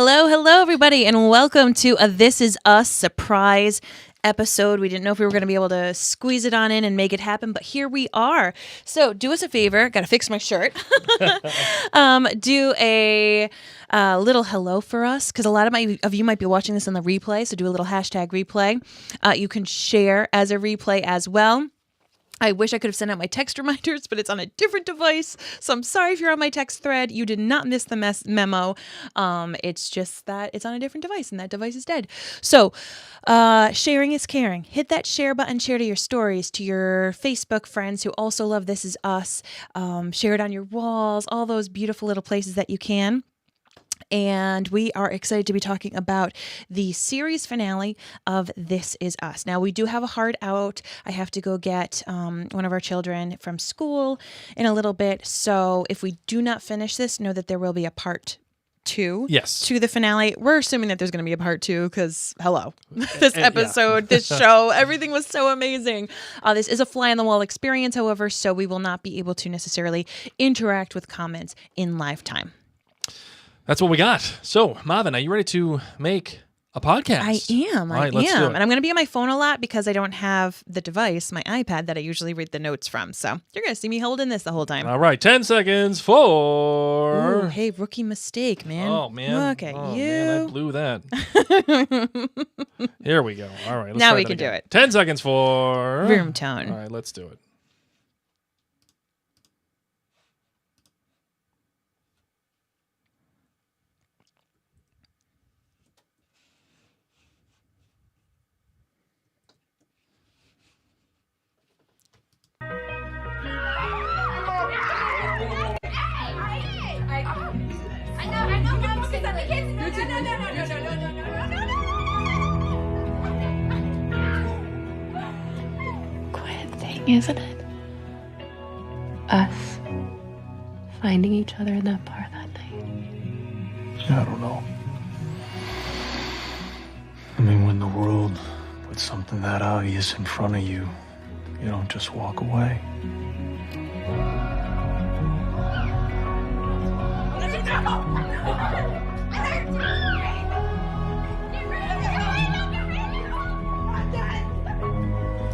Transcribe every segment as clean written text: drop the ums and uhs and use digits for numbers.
Hello, everybody, and welcome to a This Is Us surprise episode. We didn't know if we were going to be able to squeeze it on in and make it happen, but here we are. So do us a favor. Got to fix my shirt. Do a little hello for us, because a lot of you might be watching this on the replay, so do a little hashtag replay. You can share as a replay as well. I wish I could have sent out my text reminders, but it's on a different device. So I'm sorry if you're on my text thread. You did not miss the memo. It's just that it's on a different device, and that device is dead. So sharing is caring. Hit that share button. Share to your stories, to your Facebook friends who also love This Is Us. Share it on your walls, all those beautiful little places that you can. And we are excited to be talking about the series finale of This Is Us. Now, we do have a hard out. I have to go get one of our children from school in a little bit. So if we do not finish this, know that there will be a part 2 to the finale. We're assuming that there's going to be a part 2 because, hello, this episode, this show, everything was so amazing. This is a fly-on-the-wall experience, however, so we will not be able to necessarily interact with comments in live time. That's what we got. So, Marvin, are you ready to make a podcast? I am. All right, let's do it. And I'm going to be on my phone a lot because I don't have the device, my iPad, that I usually read the notes from. So you're going to see me holding this the whole time. All right, 10 seconds for... Ooh, hey, rookie mistake, man. Oh, man. Look at you. Man, I blew that. Here we go. All right, let's now try we that can again. do it. 10 seconds for... Room tone. All right, let's do it. Quiet thing, isn't it? Us finding each other in that bar that night. I don't know. I mean, when the world puts something that obvious in front of you, you don't just walk away.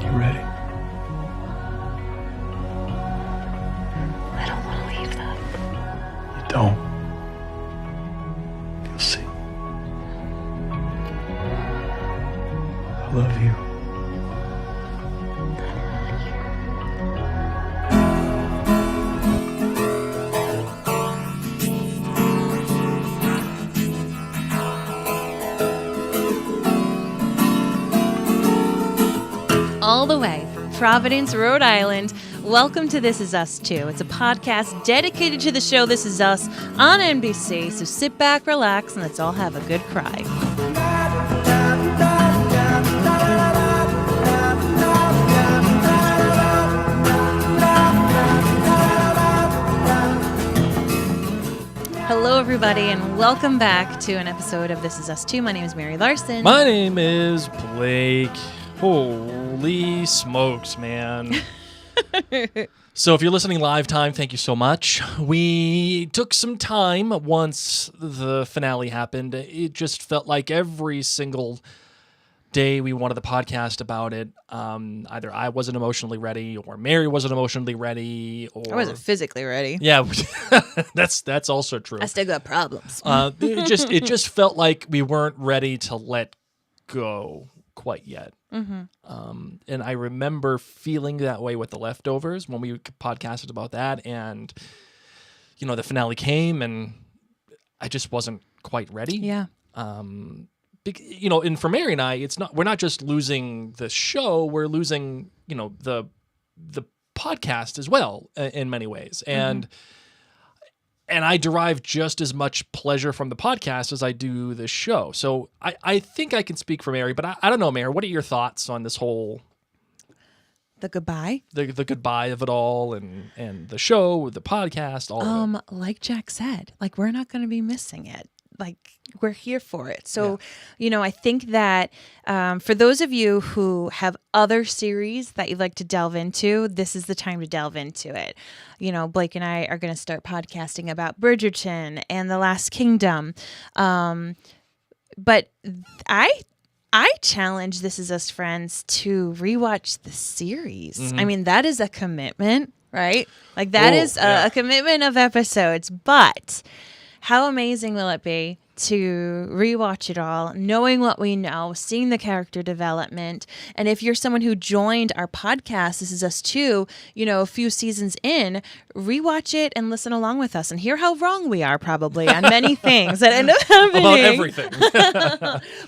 You ready? I don't want to leave them. You don't. You'll see. I love you. All the way from Providence, Rhode Island. Welcome to This Is Us 2. It's a podcast dedicated to the show This Is Us on NBC. So sit back, relax, and let's all have a good cry. Hello, everybody, and welcome back to an episode of This Is Us 2. My name is Mary Larson. My name is Blake. Holy smokes, man. So if you're listening live time, thank you so much. We took some time once the finale happened. It just felt like every single day we wanted the podcast about it. Either I wasn't emotionally ready, or Mary wasn't emotionally ready, or I wasn't physically ready. Yeah, that's also true. I still got problems. It just felt like we weren't ready to let go quite yet. Mm-hmm. And I remember feeling that way with The Leftovers when we podcasted about that, and the finale came and I just wasn't quite ready. Yeah. And for Mary and I, we're not just losing the show, we're losing, the podcast as well in many ways. And I derive just as much pleasure from the podcast as I do the show. So I think I can speak for Mary, but I don't know, Mary, what are your thoughts on this whole... The goodbye? The goodbye of it all, and the show, the podcast, all of it. Like Jack said, we're not going to be missing it. like we're here for it. So, I think that for those of you who have other series that you'd like to delve into, this is the time to delve into it. Blake and I are going to start podcasting about Bridgerton and The Last Kingdom. But I challenge This Is Us friends to rewatch the series. I mean, that is a commitment, right? Like that is a commitment of episodes, but how amazing will it be to rewatch it all, knowing what we know, seeing the character development. And if you're someone who joined our podcast, This Is Us too, a few seasons in, rewatch it and listen along with us and hear how wrong we are probably on many things that end up happening. About everything.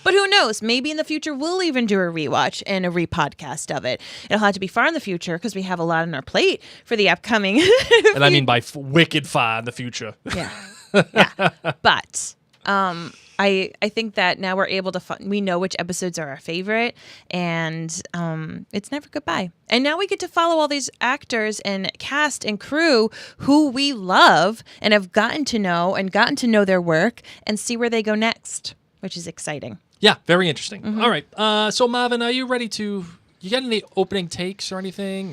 But who knows? Maybe in the future we'll even do a rewatch and a repodcast of it. It'll have to be far in the future because we have a lot on our plate for the upcoming. And I mean by wicked far in the future. Yeah. But I think that now we're able to we know which episodes are our favorite, and it's never goodbye. And now we get to follow all these actors and cast and crew who we love and have gotten to know their work and see where they go next, which is exciting. Yeah, very interesting. All right. So Marvin, are you ready to? You got any opening takes or anything?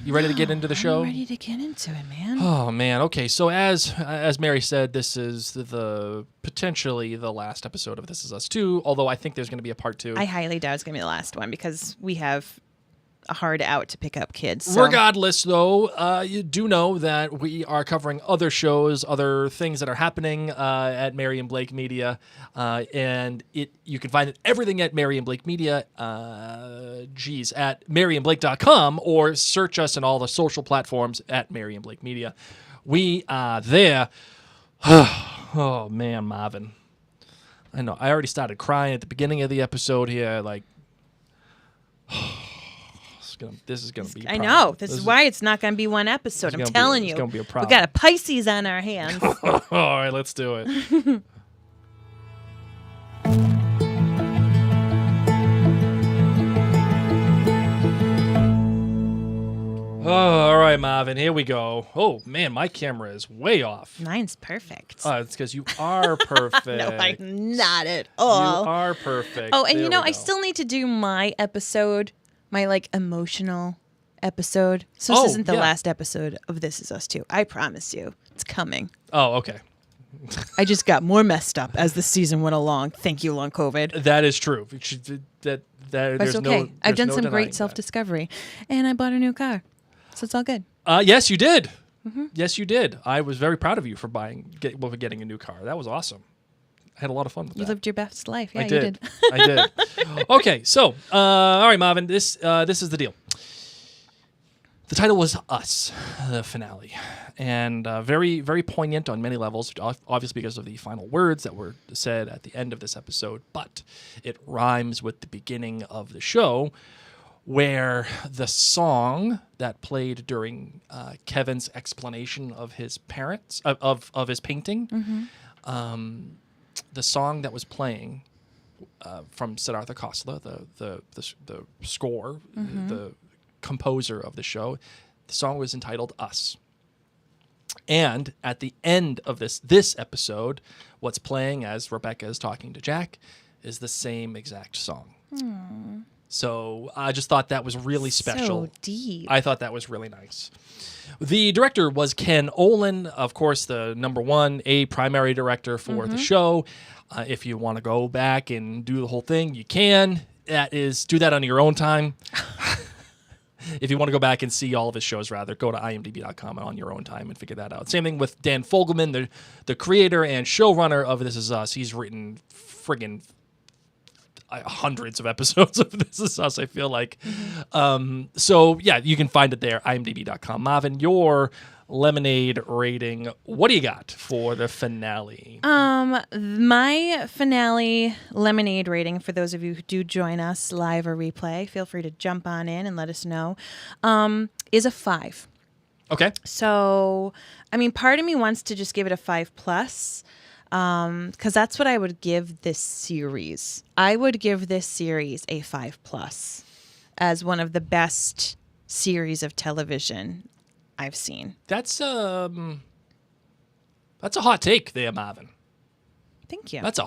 You ready to get into the show? I'm ready to get into it, man. Oh man. Okay. So as Mary said, this is the potentially the last episode of This Is Us 2. Although I think there's going to be a part 2. I highly doubt it's going to be the last one because we have a hard out to pick up kids. So. Regardless, though, you do know that we are covering other shows, other things that are happening at Mary and Blake Media, and you can find everything at Mary and Blake Media, at maryandblake.com, or search us on all the social platforms at Mary and Blake Media. We are there. Oh man, Marvin, I know I already started crying at the beginning of the episode here, like. This is going to be a problem. I know. This is why it's not going to be one episode. I'm telling you. It's going to be a problem. We got a Pisces on our hands. All right, let's do it. Oh, all right, Marvin, here we go. Oh, man, my camera is way off. Mine's perfect. It's because you are perfect. No, I'm not at all. You are perfect. Oh, and There I we go. still need to do my episode, my emotional episode. So this isn't the last episode of This Is Us 2. I promise you. It's coming. Oh, okay. I just got more messed up as the season went along. Thank you, long COVID. That is true. That But there's it's okay. no. I've there's done no some denying great that. self-discovery. And I bought a new car. So it's all good. Yes, you did. Yes, you did. I was very proud of you for getting a new car. That was awesome. I had a lot of fun with that. You lived your best life. Yeah, I you did. did. I did. Okay, so all right, Marvin. This is the deal. The title was Us, the finale, and very, very poignant on many levels, obviously because of the final words that were said at the end of this episode, but it rhymes with the beginning of the show, where the song that played during Kevin's explanation of his parents, of his painting, the song that was playing from Siddhartha Khosla, the score, the composer of the show, the song was entitled Us. And at the end of this episode, what's playing as Rebecca is talking to Jack is the same exact song. So I just thought that was really special. So deep. I thought that was really nice. The director was Ken Olin, of course, the number one, primary director for the show. If you want to go back and do the whole thing, you can. Do that on your own time. If you want to go back and see all of his shows, rather, go to imdb.com on your own time and figure that out. Same thing with Dan Fogelman, the creator and showrunner of This Is Us. He's written friggin' hundreds of episodes of This Is Us, I feel like. So, yeah, you can find it there, imdb.com. Marvin, your Lemonade rating, what do you got for the finale? My finale Lemonade rating, for those of you who do join us live or replay, feel free to jump on in and let us know, is a 5. Okay. So, I mean, part of me wants to just give it a 5+, because that's what I would give this series. I would give this series a 5+ as one of the best series of television I've seen. That's a hot take there, Marvin. Thank you. That's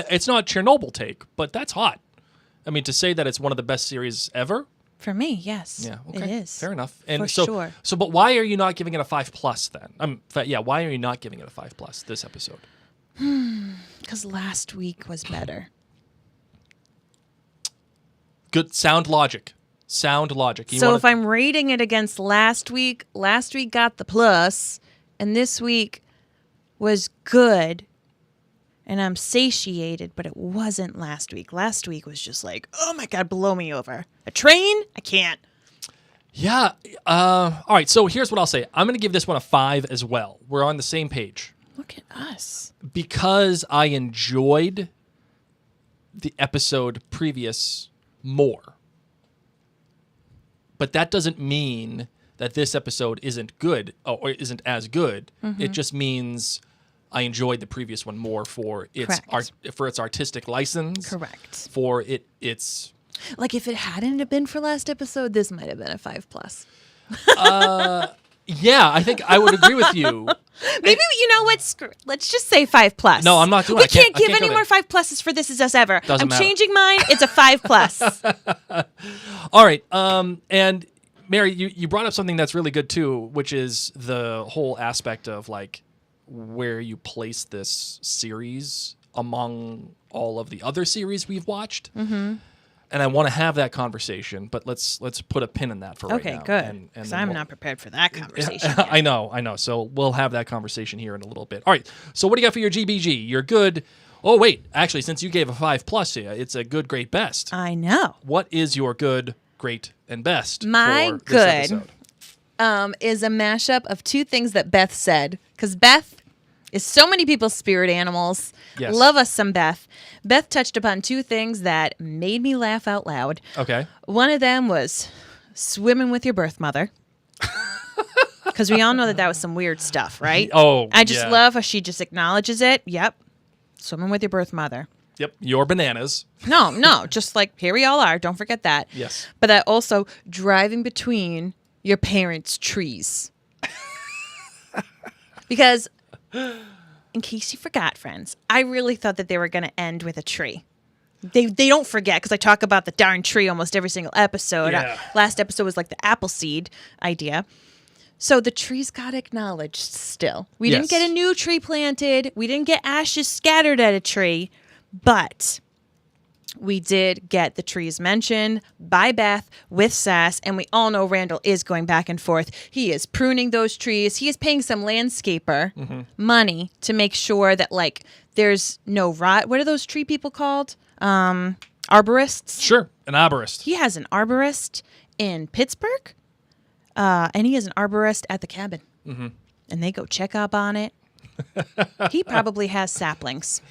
it's not Chernobyl take, but that's hot. I mean, to say that it's one of the best series ever. For me, yes. Yeah, okay. It is. Fair enough. And For so, sure. So, but why are you not giving it a 5+ then? Why are you not giving it a 5+ this episode? Because last week was better. Good sound logic. Sound logic. So if I'm rating it against last week got the plus, and this week was good, and I'm satiated, but it wasn't last week. Last week was just like, oh my God, blow me over. A train? I can't. Yeah. All right. So here's what I'll say. I'm going to give this one a 5 as well. We're on the same page. Look at us. Because I enjoyed the episode previous more. But that doesn't mean that this episode isn't good or isn't as good. Mm-hmm. It just means I enjoyed the previous one more for its Correct. artistic license. Correct. For its Like if it hadn't have been for last episode, this might have been a 5+. yeah, I think I would agree with you. Maybe you know what? Let's just say 5+. No, I'm not doing We it. I can't give go any there. more 5+s for This Is Us ever. Doesn't I'm matter. changing mine. It's a 5+. All right. And Mary, you brought up something that's really good too, which is the whole aspect of like where you place this series among all of the other series we've watched. Mm-hmm. And I want to have that conversation, but let's put a pin in that for right now. Okay, good. And Because then I'm we'll- not prepared for that conversation. I know. So we'll have that conversation here in a little bit. All right. So what do you got for your GBG? You're good. Oh, wait. Actually, since you gave a 5+ here, it's a good, great, best. I know. What is your good, great, and best My for this good episode? Is a mashup of two things that Beth said. Because Beth is so many people's spirit animals. Yes. Love us some Beth. Beth touched upon two things that made me laugh out loud. Okay. One of them was swimming with your birth mother. Because we all know that was some weird stuff, right? Oh, I just yeah. love how she just acknowledges it. Yep. Swimming with your birth mother. Yep. Your bananas. No, just like here we all are. Don't forget that. Yes. But that also driving between your parents' trees. Because, in case you forgot, friends, I really thought that they were going to end with a tree. They don't forget because I talk about the darn tree almost every single episode. Yeah. Last episode was like the apple seed idea. So the trees got acknowledged still. We didn't Yes. get a new tree planted. We didn't get ashes scattered at a tree. But we did get the trees mentioned by Beth with Sass, and we all know Randall is going back and forth. He is pruning those trees. He is paying some landscaper money to make sure that like there's no rot. What are those tree people called? Arborists. Sure. An arborist. He has an arborist in Pittsburgh, and he has an arborist at the cabin. Mm-hmm. And they go check up on it. He probably has saplings.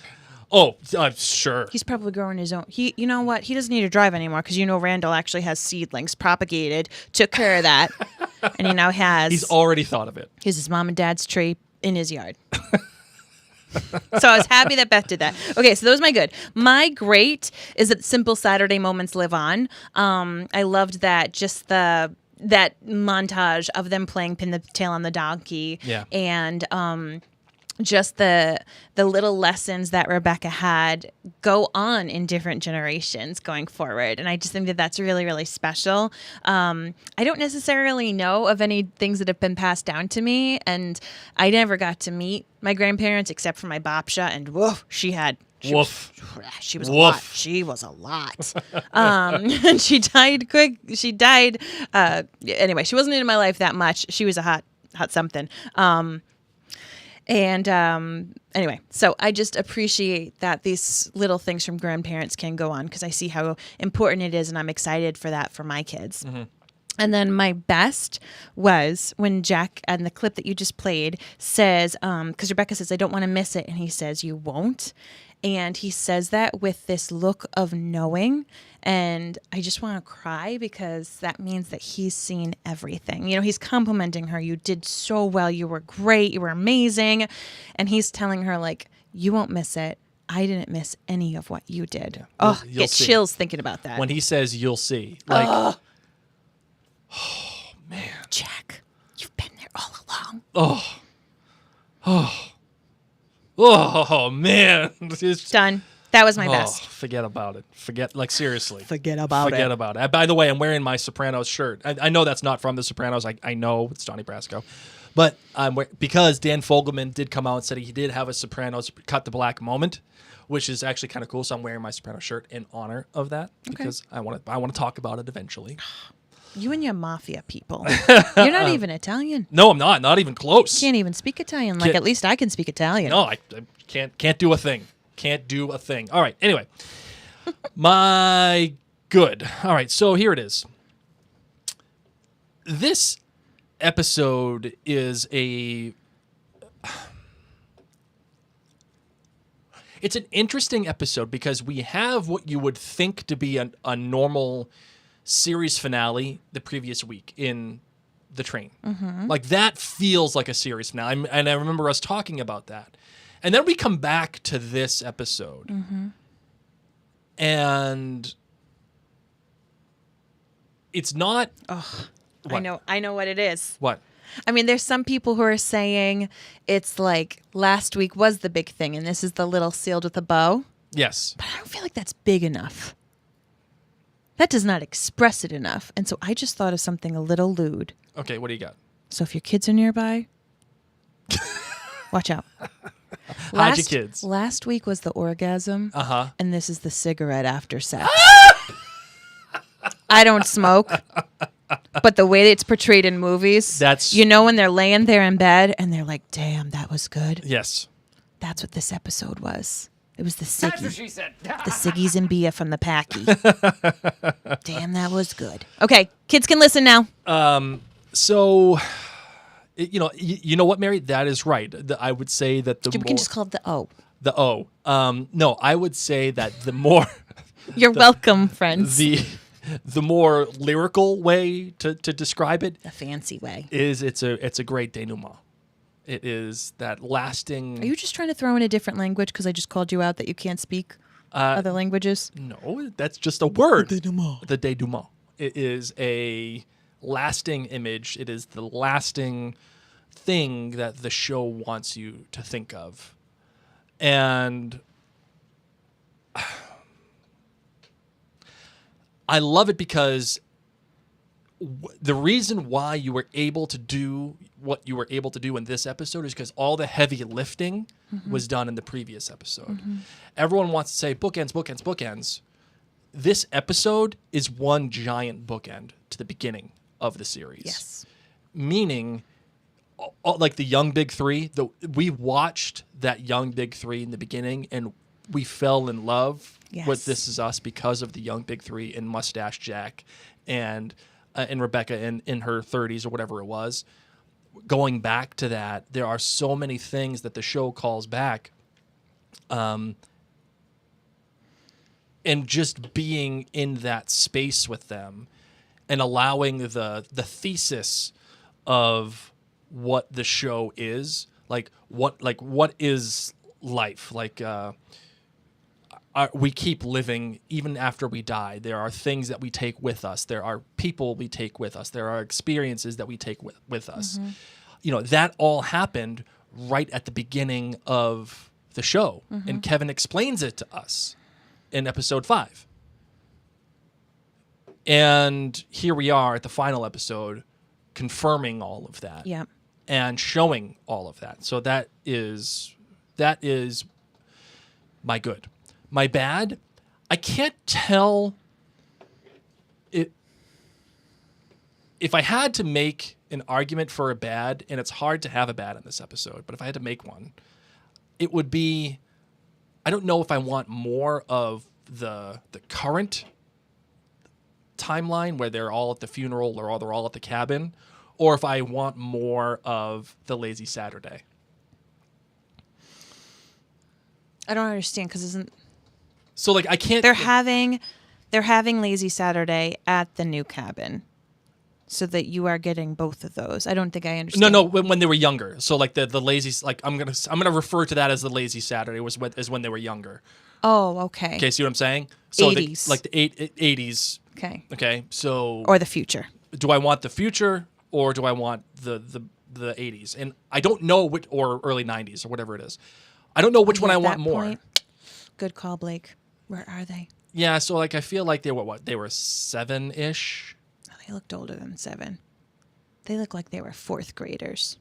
Oh, sure. He's probably growing his own. You know what? He doesn't need to drive anymore because Randall actually has seedlings propagated, took care of that, and he now has. He's already thought of it. He's his mom and dad's tree in his yard. So I was happy that Beth did that. Okay, so those are my good. My great is that simple Saturday moments live on. I loved that that montage of them playing pin the tail on the donkey. Yeah. And just the little lessons that Rebecca had go on in different generations going forward. And I just think that that's really, really special. I don't necessarily know of any things that have been passed down to me, and I never got to meet my grandparents except for my Bapsha, and woof, she Woof. she was a Woof. lot. She was a lot. And she died quick. She died. Anyway, she wasn't in my life that much. She was a hot something. Anyway, so I just appreciate that these little things from grandparents can go on because I see how important it is, and I'm excited for that for my kids. Mm-hmm. And then my best was when Jack, and the clip that you just played, says, because Rebecca says, I don't want to miss it. And he says, you won't. And he says that with this look of knowing. And I just want to cry because that means that he's seen everything. He's complimenting her. You did so well. You were great. You were amazing. And he's telling her, like, you won't miss it. I didn't miss any of what you did. Yeah. Oh, You'll get see. chills thinking about that. When he says, you'll see. Like, oh, man. Jack, you've been there all along. Oh, Oh man, Done. That was my oh, best. forget about it. Seriously. Forget about Forget about it. By the way, I'm wearing my Sopranos shirt. I know that's not from The Sopranos. I know it's Donnie Brasco. But because Dan Fogelman did come out and said he did have a Sopranos cut the black moment, which is actually kind of cool. So I'm wearing my Sopranos shirt in honor of that because I want to talk about it eventually. You and your mafia people. You're not even Italian. No, I'm not. Not even close. Can't even speak Italian. Like, at least I can speak Italian. No, I can't do a thing. Can't do a thing. All right. Anyway, my good. All right. So here it is. This episode is it's an interesting episode because we have what you would think to be a normal series finale the previous week in The Train. Like that feels like a series finale. And I remember us talking about that. And then we come back to this episode. And it's not. I know what it is. What? I mean, there's some people who are saying it's like last week was the big thing and this is the little sealed with a bow. Yes. But I don't feel like that's big enough. That does not express it enough. And so I just thought of something a little lewd. Okay, what do you got? So if your kids are nearby, watch out. Hide your kids. Last week was the orgasm, and this is the cigarette after sex. I don't smoke, but the way it's portrayed in movies, That's- you know when they're laying there in bed and they're like, "Damn, that was good." Yes. That's what this episode was. It was the ciggy. That's what she said. The ciggies and Bia from the Packy. Damn, that was good. Okay, kids can listen now. So, you know what, Mary? That is right. I would say that We can just call it the O. the O. No, I would say that the more You're welcome, friends. the more lyrical way to describe it The fancy way. is it's a great denouement. It is that lasting. Are you just trying to throw in a different language because I just called you out that you can't speak other languages? No, that's just a word. The denouement. It is a lasting image. It is the lasting thing that the show wants you to think of. And I love it because the reason why you were able to do what you were able to do in this episode is because all the heavy lifting was done in the previous episode. Everyone wants to say bookends, bookends, bookends. This episode is one giant bookend to the beginning of the series. Yes. Meaning, like the Young Big Three, we watched that Young Big Three in the beginning and we fell in love with This Is Us because of the Young Big Three and Mustache Jack and Rebecca in her 30s or whatever it was. Going back to that, there are so many things that the show calls back. And just being in that space with them and allowing the thesis of what the show is, what is life? We keep living even after we die. There are things that we take with us. There are people we take with us. There are experiences that we take with us. That all happened right at the beginning of the show. And Kevin explains it to us in episode 5. And here we are at the final episode confirming all of that. Yeah. And showing all of that. So that is my good. My bad, I can't tell it. If I had to make an argument for a bad, and it's hard to have a bad in this episode, but if I had to make one, it would be, I don't know if I want more of the current timeline where they're all at the funeral or they're all at the cabin, or if I want more of the Lazy Saturday. I don't understand because isn't... So I can't. They're having Lazy Saturday at the new cabin, so that you are getting both of those. I don't think I understand. No, when they were younger. So the lazy, I'm gonna refer to that as the Lazy Saturday is when they were younger. Oh, okay. Okay, see what I'm saying? So 80s. the 80s. Okay. Okay, so Or the future. do I want the future or do I want the 80s? And I don't know or early 90s or whatever it is. I don't know which one At I want that more. point- Good call, Blake. Where are they? Yeah, so like I feel like they were what? They were 7-ish. Oh, they looked older than 7. They look like they were 4th graders.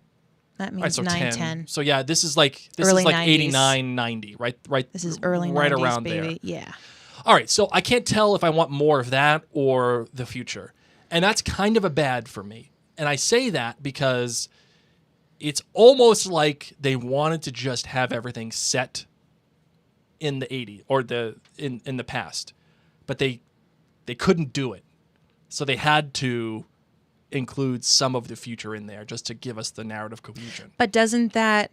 That All right, means so 9, 10. 10. So yeah, this is like Early 90s. 89, 90, right? This is early right 90s, around baby. there. Yeah. All right, so I can't tell if I want more of that or the future. And that's kind of a bad for me. And I say that because it's almost like they wanted to just have everything set in the 80s or in the past. But they couldn't do it. So they had to include some of the future in there just to give us the narrative cohesion. But doesn't that...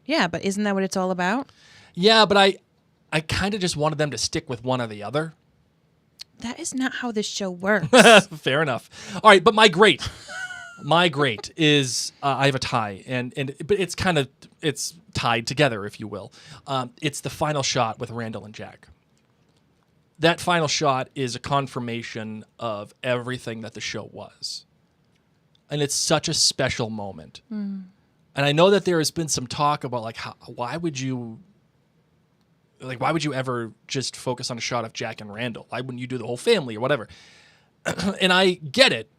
Yeah, but isn't that what it's all about? Yeah, but I kind of just wanted them to stick with one or the other. That is not how this show works. Fair enough. All right, but my great is I have a tie, but it's tied together, if you will. It's the final shot with Randall and Jack. That final shot is a confirmation of everything that the show was, and it's such a special moment. And I know that there has been some talk about like why would you ever just focus on a shot of Jack and Randall? Why wouldn't you do the whole family or whatever? And I get it.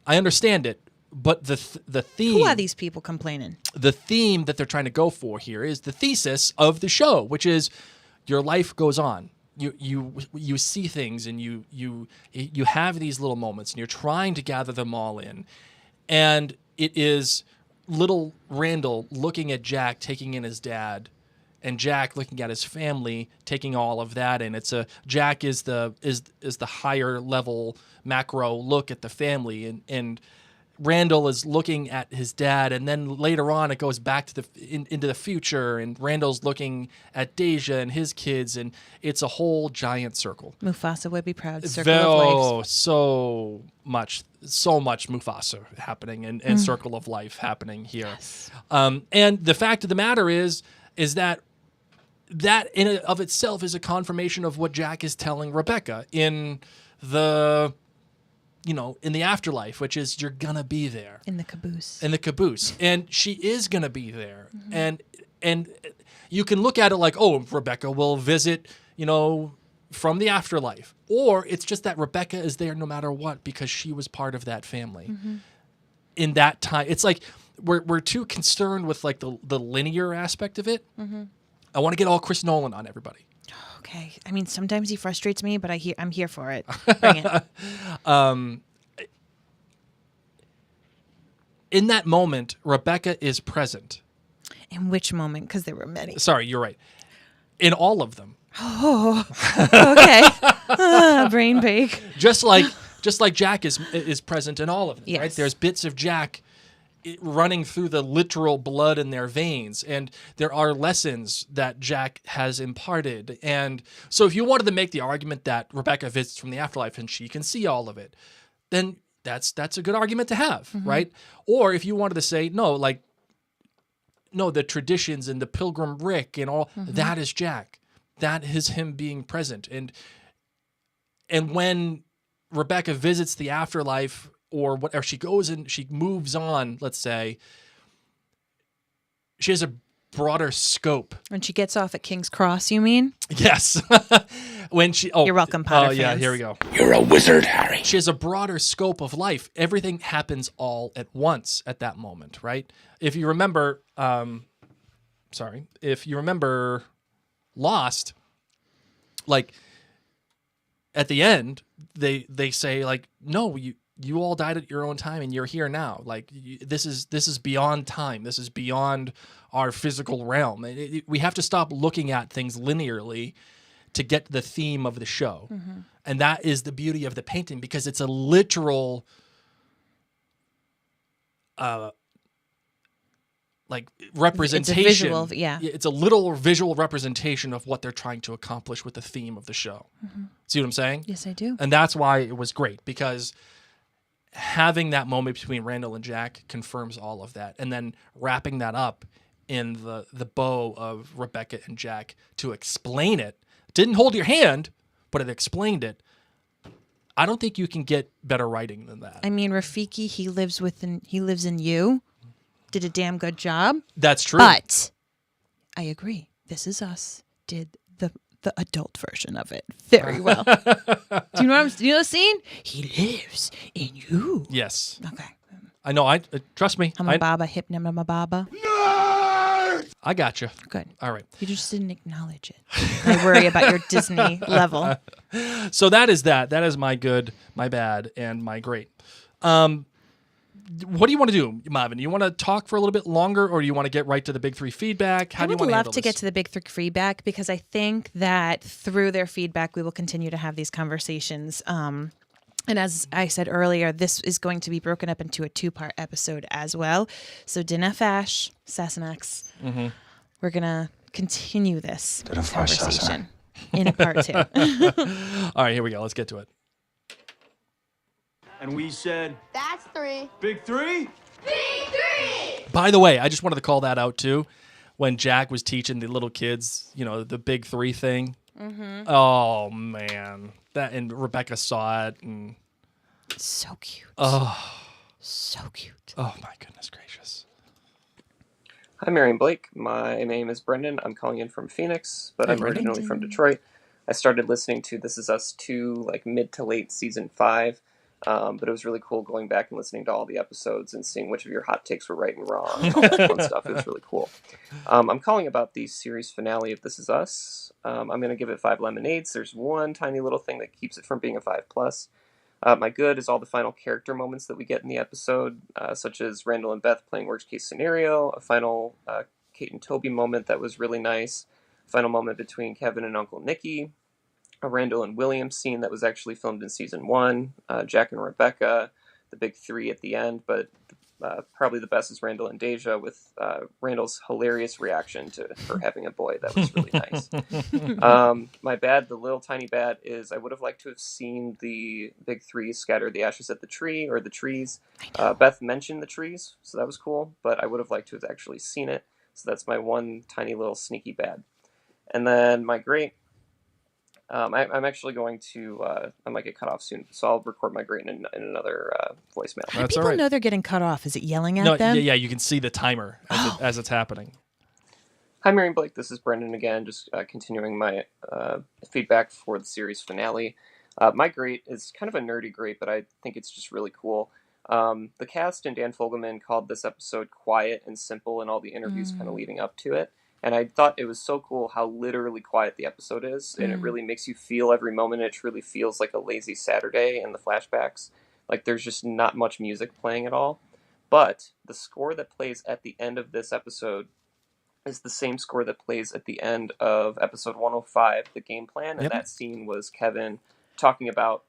I understand it. But the theme... Who are these people complaining? The theme that they're trying to go for here is the thesis of the show, which is your life goes on. You see things and you have these little moments and you're trying to gather them all in. And it is little Randall looking at Jack, taking in his dad, and Jack looking at his family, taking all of that in. Jack is the higher level macro look at the family, and Randall is looking at his dad, and then later on it goes back to into the future, and Randall's looking at Deja and his kids, and it's a whole giant circle. Mufasa would be proud. Circle of Life. So much Mufasa happening and Circle of Life happening here. Yes. And the fact of the matter is that in and of itself is a confirmation of what Jack is telling Rebecca in the afterlife, which is you're gonna be there In the caboose. and she is gonna be there. And you can look at it like, oh, Rebecca will visit from the afterlife, or it's just that Rebecca is there no matter what because she was part of that family in that time. It's like we're too concerned with like the linear aspect of it. I want to get all Chris Nolan on everybody. Okay. I mean, sometimes he frustrates me, but I'm here for it. Bring it. In that moment, Rebecca is present. In which moment? Because there were many. Sorry, you're right. In all of them. Okay. Brain bake. Just like Jack is present in all of them, right? Yes. There's bits of Jack running through the literal blood in their veins, and there are lessons that Jack has imparted. And so if you wanted to make the argument that Rebecca visits from the afterlife and she can see all of it, then that's a good argument to have, right? Or if you wanted to say, no, the traditions and the Pilgrim Rick and all, that is Jack. That is him being present. And when Rebecca visits the afterlife or whatever, she goes and she moves on, let's say, she has a broader scope. When she gets off at King's Cross, you mean? Yes. You're welcome, Potter Oh, yeah, fans. here we go. You're a wizard, Harry. She has a broader scope of life. Everything happens all at once at that moment, right? If you remember, Lost, like at the end, they say like, no, you all died at your own time and you're here now. Like this is beyond time. This is beyond our physical realm. We have to stop looking at things linearly to get the theme of the show. And that is the beauty of the painting, because it's a literal representation. It's a visual, yeah. It's a little visual representation of what they're trying to accomplish with the theme of the show. See what I'm saying? Yes, I do. And that's why it was great, because having that moment between Randall and Jack confirms all of that. And then wrapping that up in the bow of Rebecca and Jack to explain it. Didn't hold your hand, but it explained it. I don't think you can get better writing than that. I mean, Rafiki, he lives in you. Did a damn good job. That's true. But I agree. This Is Us did the adult version of it very well. Do you know what you know the scene? He lives in you. Yes. Okay. I know. I trust me. Hama Baba, Hypnama Baba. I got you. Good. All right. You just didn't acknowledge it. I worry about your Disney level. So that is that. That is my good, my bad, and my great. What do you want to do, Marvin? Do you want to talk for a little bit longer, or do you want to get right to the big three feedback? How do you want to handle I would love to get to the big three feedback because I think that through their feedback, we will continue to have these conversations. And as I said earlier, this is going to be broken up into a 2-part episode as well. So Dinah Fash, Sassenachs, we're going to continue this Dinah Fash, conversation in a part 2. All right, here we go. Let's get to it. And we said, That's 3. big 3? By the way, I just wanted to call that out too. When Jack was teaching the little kids, the big 3 thing. Oh man, that, and Rebecca saw it, and So cute. So cute. oh my goodness gracious. Hi, Mary and Blake. My name is Brendan. I'm calling in from Phoenix, but I'm originally from Detroit. I started listening to This Is Us 2 like mid to late season 5, but it was really cool going back and listening to all the episodes and seeing which of your hot takes were right and wrong and all that fun stuff. It was really cool. I'm calling about the series finale of This Is Us. I'm going to give it 5 lemonades. There's one tiny little thing that keeps it from being a 5+. My good is all the final character moments that we get in the episode, such as Randall and Beth playing worst case scenario, a final Kate and Toby moment that was really nice, final moment between Kevin and Uncle Nicky, a Randall and William scene that was actually filmed in season 1, Jack and Rebecca, the big 3 at the end, but probably the best is Randall and Deja with Randall's hilarious reaction to her having a boy. That was really nice. My bad, the little tiny bad, is I would have liked to have seen the big 3 scatter the ashes at the tree or the trees. Beth mentioned the trees, so that was cool, but I would have liked to have actually seen it. So that's my one tiny little sneaky bad. And then my great, I'm actually going to, I might get cut off soon, so I'll record my great in another voicemail. How do That's people all right. know they're getting cut off? Is it yelling at No, them? yeah, you can see the timer as it's happening. Hi, Mary and Blake. This is Brendan again, just continuing my feedback for the series finale. My great is kind of a nerdy great, but I think it's just really cool. The cast and Dan Fogelman called this episode quiet and simple in all the interviews kind of leading up to it. And I thought it was so cool how literally quiet the episode is, and it really makes you feel every moment. It truly feels like a lazy Saturday in the flashbacks. Like there's just not much music playing at all. But the score that plays at the end of this episode is the same score that plays at the end of episode 105, The Game Plan. And that scene was Kevin talking about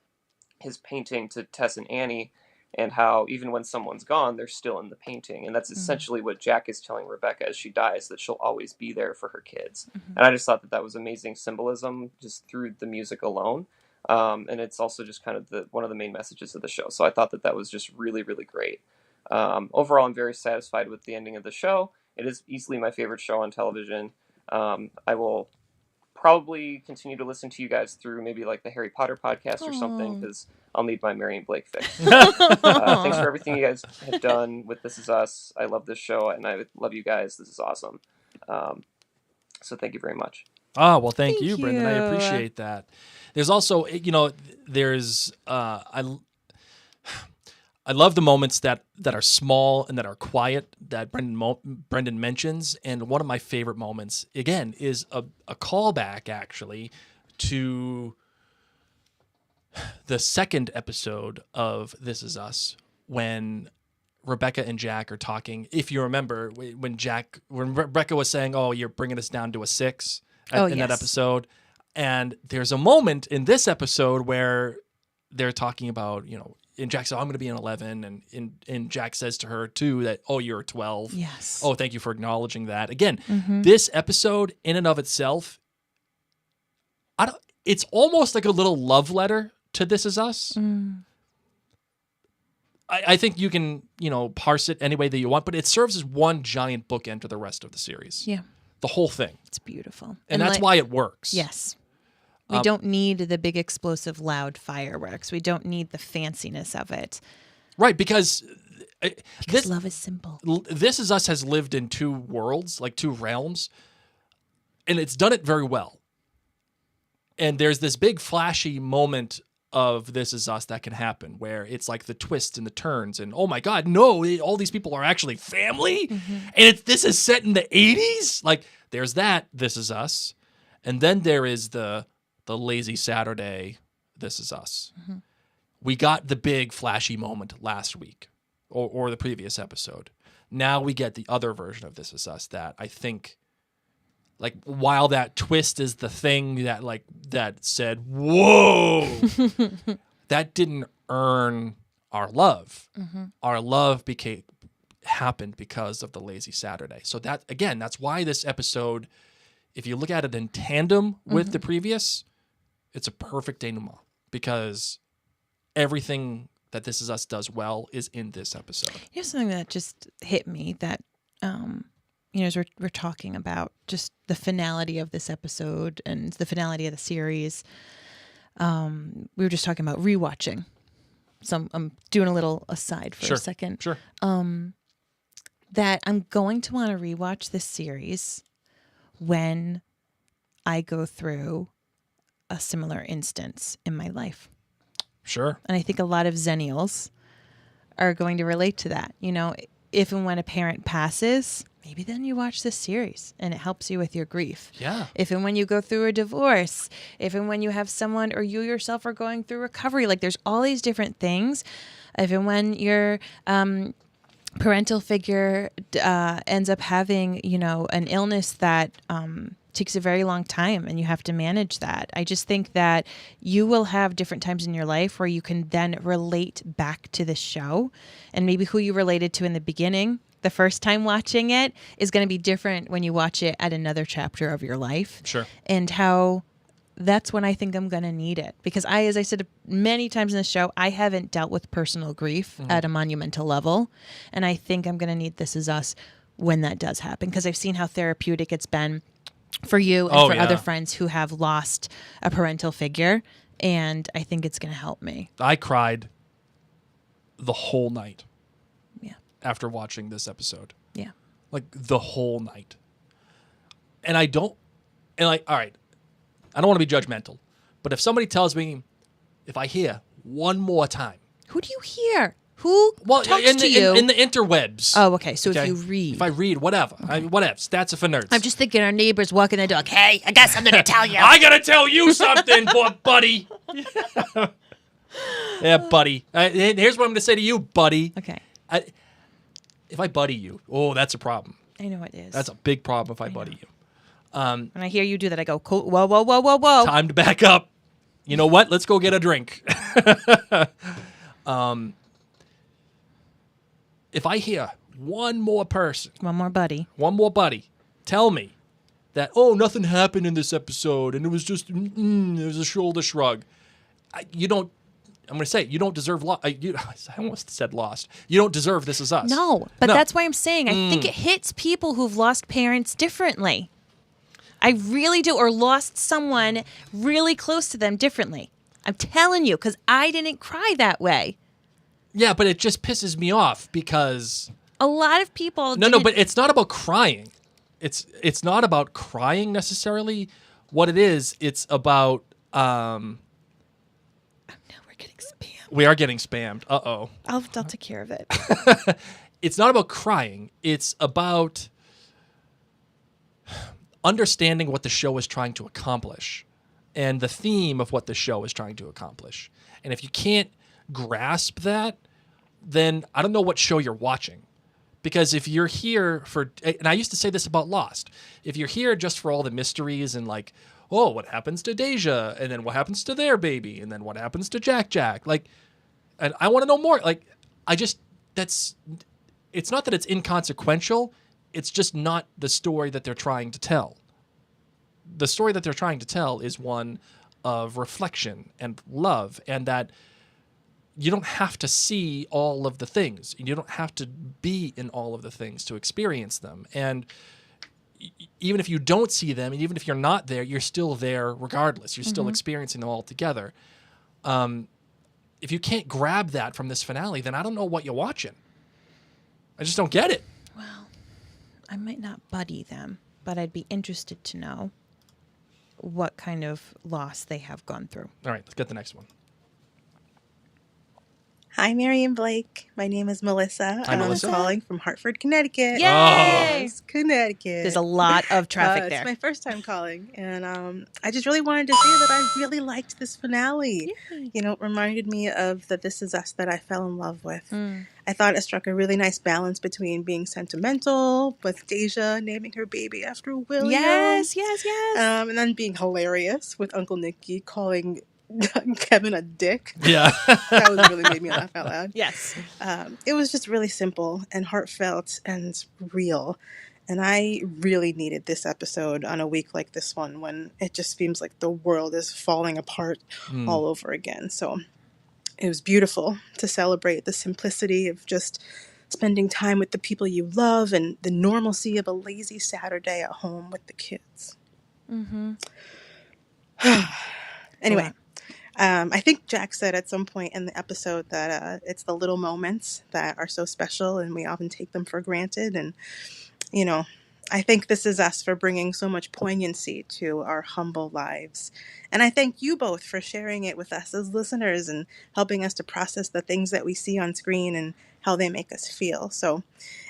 his painting to Tess and Annie, and how even when someone's gone, they're still in the painting. And that's essentially what Jack is telling Rebecca as she dies, that she'll always be there for her kids. And I just thought that was amazing symbolism just through the music alone. And it's also just kind of one of the main messages of the show. So I thought that was just really, really great. Overall, I'm very satisfied with the ending of the show. It is easily my favorite show on television. I will probably continue to listen to you guys through maybe like the Harry Potter podcast or something, because I'll need my Mary and Blake fix. Thanks for everything you guys have done with This Is Us. I love this show, and I love you guys. This is awesome. So thank you very much. Oh, well, thank you, Thank Brendan. I you. appreciate that. There's also, there's, I love the moments that are small and that are quiet that Brendan mentions. And one of my favorite moments, again, is a callback, actually, to the second episode of This Is Us, when Rebecca and Jack are talking. If you remember, when Rebecca was saying, "Oh, you're bringing us down to a 6," in that episode, and there's a moment in this episode where they're talking about, and Jack said, "I'm going to be an 11," and Jack says to her too that, "Oh, you're a 12." Yes. Oh, thank you for acknowledging that. Again, this episode in and of itself, it's almost like a little love letter to This Is Us. I think you can, parse it any way that you want, but it serves as one giant bookend to the rest of the series. Yeah. The whole thing. It's beautiful. And that's why it works. Yes. We don't need the big explosive loud fireworks. We don't need the fanciness of it. Right, because Because love is simple. This Is Us has lived in two worlds, like two realms. and it's done it very well. And there's this big flashy moment of This Is Us that can happen where it's like the twists and the turns and oh my God, no, all these people are actually family. And this is set in the 80s. Like there's that This Is Us. And then there is the lazy Saturday This Is Us. We got the big flashy moment last week or the previous episode. Now we get the other version of This Is Us that I think, like, while that twist is the thing that, like, that said, whoa, that didn't earn our love. Our love happened because of the lazy Saturday. So that, again, that's why this episode, if you look at it in tandem with the previous, it's a perfect denouement because everything that This Is Us does well is in this episode. Here's something that just hit me that, as we're talking about just the finality of this episode and the finality of the series. We were just talking about rewatching. So I'm doing a little aside for a second. Sure. That I'm going to want to rewatch this series when I go through a similar instance in my life. Sure. And I think a lot of Zennials are going to relate to that. If and when a parent passes, maybe then you watch this series and it helps you with your grief. Yeah. If and when you go through a divorce, if and when you have someone or you yourself are going through recovery, like there's all these different things. If and when your parental figure ends up having, an illness that takes a very long time and you have to manage that. I just think that you will have different times in your life where you can then relate back to the show, and maybe who you related to in the beginning, the first time watching it, is going to be different when you watch it at another chapter of your life. Sure. And how that's when I think I'm going to need it. Because as I said many times in the show, I haven't dealt with personal grief at a monumental level. And I think I'm going to need This Is Us when that does happen. Because I've seen how therapeutic it's been for you and for other friends who have lost a parental figure. And I think it's going to help me. I cried the whole night. Yeah. After watching this episode. Yeah. Like the whole night. And all right, I don't want to be judgmental, but if somebody tells me, if I hear one more time. Who do you hear? Who talks to you? In the interwebs. Oh, okay. So okay? if you read. If I read, whatever. Whatever. Stats are for nerds. I'm just thinking our neighbors walking the dog. Hey, I got something to tell you. I got to tell you something, buddy. Yeah, buddy. Here's what I'm going to say to you, buddy. Okay. If I buddy you, that's a problem. I know it is. That's a big problem if I buddy you. When I hear you do that, I go, cool. Whoa, whoa, whoa, whoa, whoa. Time to back up. You know what? Let's go get a drink. If I hear one more person, One more buddy, tell me that, nothing happened in this episode and it was just, it was a shoulder shrug. I'm going to say, you don't deserve I almost said lost. You don't deserve This Is Us. No, but that's why I'm saying I think it hits people who've lost parents differently. I really do, or lost someone really close to them differently. I'm telling you, because I didn't cry that way. Yeah, but it just pisses me off because a lot of people No, but it's not about crying. It's not about crying necessarily. What it is, it's about Now we're getting spammed. we are getting spammed. Uh-oh. I'll take care of it. It's not about crying. It's about understanding what the show is trying to accomplish and the theme of what the show is trying to accomplish. And if you can't grasp that, then I don't know what show you're watching. Because if you're here and I used to say this about Lost, if you're here just for all the mysteries and like, what happens to Deja? And then what happens to their baby? And then what happens to Jack? Like, and I want to know more. Like, it's not that it's inconsequential. It's just not the story that they're trying to tell. The story that they're trying to tell is one of reflection and love, and that you don't have to see all of the things. You don't have to be in all of the things to experience them. And even if you don't see them, and even if you're not there, you're still there regardless. You're still experiencing them all together. If you can't grab that from this finale, then I don't know what you're watching. I just don't get it. Well, I might not buddy them, but I'd be interested to know what kind of loss they have gone through. All right, let's get the next one. Hi, Mary and Blake. My name is Melissa. Hi, Melissa. I'm calling from Hartford, Connecticut. Yay! Yes, Connecticut. There's a lot of traffic there. It's my first time calling, and I just really wanted to say that I really liked this finale. Yay. You know, it reminded me of the This Is Us that I fell in love with. Mm. I thought it struck a really nice balance between being sentimental, with Deja naming her baby after William. Yes. And then being hilarious with Uncle Nicky calling Kevin a dick. Yeah. That was really made me laugh out loud. Yes. It was just really simple and heartfelt and real. And I really needed this episode on a week like this one when it just seems like the world is falling apart all over again. So it was beautiful to celebrate the simplicity of just spending time with the people you love and the normalcy of a lazy Saturday at home with the kids. Mm-hmm. Anyway. I think Jack said at some point in the episode that it's the little moments that are so special and we often take them for granted. And, you know, I think This Is Us for bringing so much poignancy to our humble lives. And I thank you both for sharing it with us as listeners and helping us to process the things that we see on screen and how they make us feel. So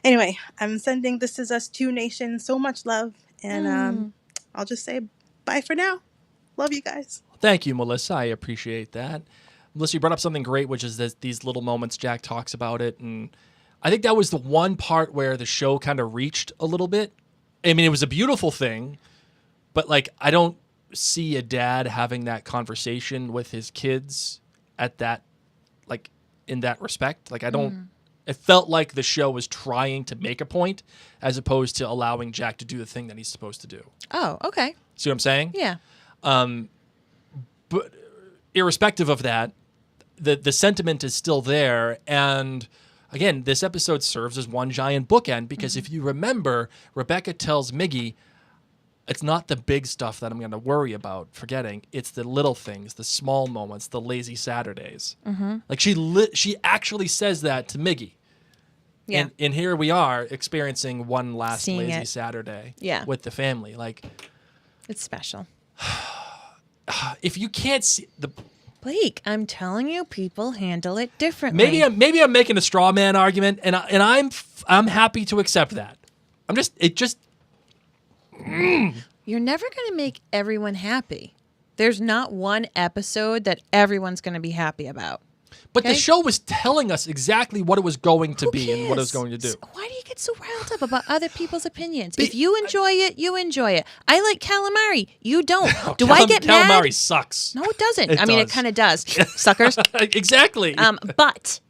anyway, I'm sending This Is Us 2 Nation so much love. And I'll just say bye for now. Love you guys. Thank you, Melissa. I appreciate that. Melissa, you brought up something great, which is these little moments. Jack talks about it. And I think that was the one part where the show kind of reached a little bit. I mean, it was a beautiful thing, but like, I don't see a dad having that conversation with his kids at that, like, in that respect. Like, I don't, it felt like the show was trying to make a point as opposed to allowing Jack to do the thing that he's supposed to do. Oh, okay. See what I'm saying? Yeah. But irrespective of that, the sentiment is still there. And again, this episode serves as one giant bookend because if you remember, Rebecca tells Miggy, it's not the big stuff that I'm going to worry about forgetting. It's the little things, the small moments, the lazy Saturdays. Like she actually says that to Miggy. Yeah. And here we are experiencing one last Seeing lazy it. Saturday Yeah. with the family. Like, It's special. if you can't see the Blake, I'm telling you, people handle it differently. maybe I'm making a straw man argument, and I'm happy to accept that. You're never going to make everyone happy. There's not one episode that everyone's going to be happy about. But the Okay. show was telling us exactly what it was going to Who be and what it was cares? going to do. Why do you get so riled up about other people's opinions? If you enjoy it, you enjoy it. I like calamari. You don't. Do I get mad? Calamari sucks. No, it doesn't. It I mean, it does. kind of does. Suckers. Exactly. But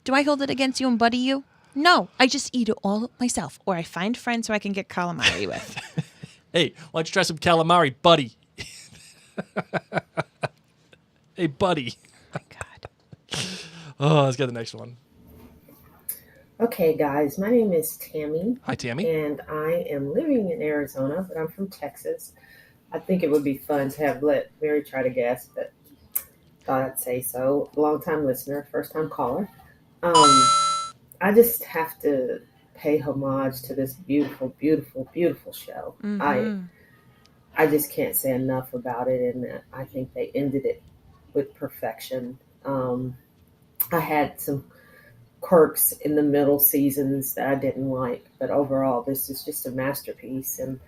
do I hold it against you and buddy you? No, I just eat it all myself, or I find friends who I can get calamari with. Hey, why don't you try some calamari, buddy? Hey, buddy. Oh my God. Oh, let's get the next one. Okay, guys, my name is Tammy, Hi, Tammy. and I am living in Arizona, but I'm from Texas. I think it would be fun to let Mary try to guess, but thought I'd say so. Long-time listener, first-time caller. I just have to pay homage to this beautiful, beautiful, beautiful show. I just can't say enough about it, and I think they ended it with perfection. I had some quirks in the middle seasons that I didn't like, but overall, this is just a masterpiece, and